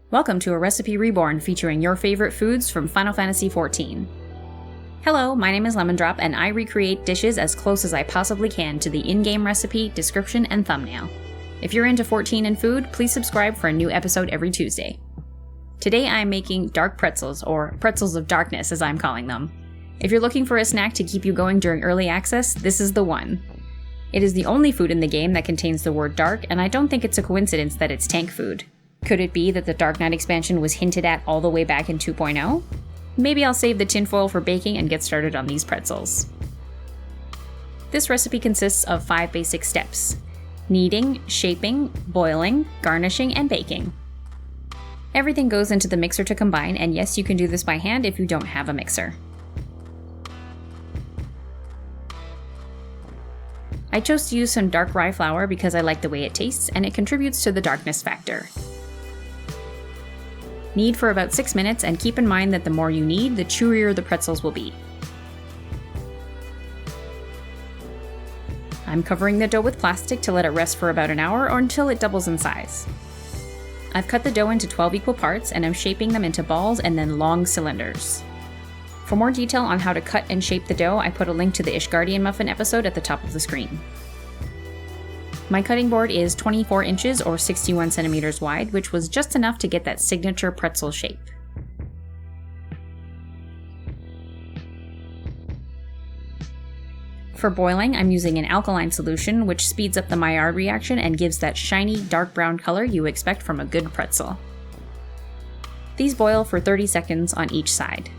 Welcome to a Recipe Reborn featuring your favorite foods from Final Fantasy XIV. Hello, my name is Lemon Drop, and I recreate dishes as close as I possibly can to the in-game recipe, description, and thumbnail. If you're into 14 and food, please subscribe for a new episode every Tuesday. Today I am making dark pretzels, or pretzels of darkness as I'm calling them. If you're looking for a snack to keep you going during early access, this is the one. It is the only food in the game that contains the word dark, and I don't think it's a coincidence that it's tank food. Could it be that the Dark Knight expansion was hinted at all the way back in 2.0? Maybe I'll save the tinfoil for baking and get started on these pretzels. This recipe consists of 5 basic steps: kneading, shaping, boiling, garnishing, and baking. Everything goes into the mixer to combine, and yes, you can do this by hand if you don't have a mixer. I chose to use some dark rye flour because I like the way it tastes, and it contributes to the darkness factor. Knead for about 6 minutes, and keep in mind that the more you knead, the chewier the pretzels will be. I'm covering the dough with plastic to let it rest for about an hour or until it doubles in size. I've cut the dough into 12 equal parts, and I'm shaping them into balls and then long cylinders. For more detail on how to cut and shape the dough, I put a link to the Ishgardian Muffin episode at the top of the screen. My cutting board is 24 inches or 61 centimeters wide, which was just enough to get that signature pretzel shape. For boiling, I'm using an alkaline solution, which speeds up the Maillard reaction and gives that shiny, dark brown color you expect from a good pretzel. These boil for 30 seconds on each side.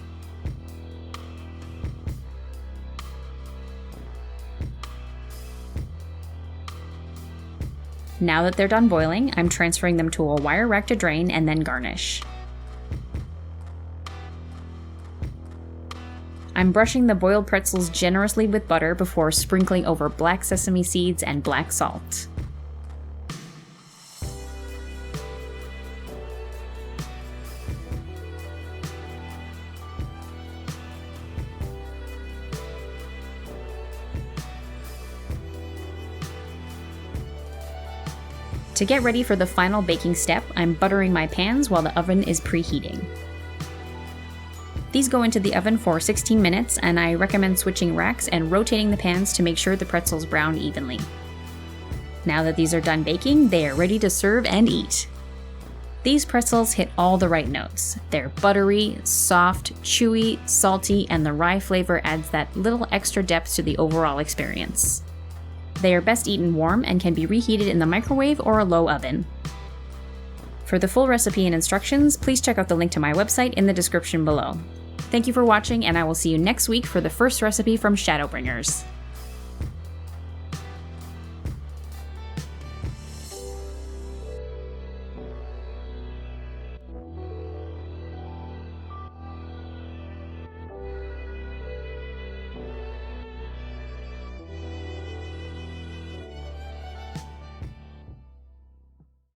Now that they're done boiling, I'm transferring them to a wire rack to drain and then garnish. I'm brushing the boiled pretzels generously with butter before sprinkling over black sesame seeds and black salt. To get ready for the final baking step, I'm buttering my pans while the oven is preheating. These go into the oven for 16 minutes, and I recommend switching racks and rotating the pans to make sure the pretzels brown evenly. Now that these are done baking, they are ready to serve and eat. These pretzels hit all the right notes. They're buttery, soft, chewy, salty, and the rye flavor adds that little extra depth to the overall experience. They are best eaten warm and can be reheated in the microwave or a low oven. For the full recipe and instructions, please check out the link to my website in the description below. Thank you for watching, and I will see you next week for the first recipe from Shadowbringers.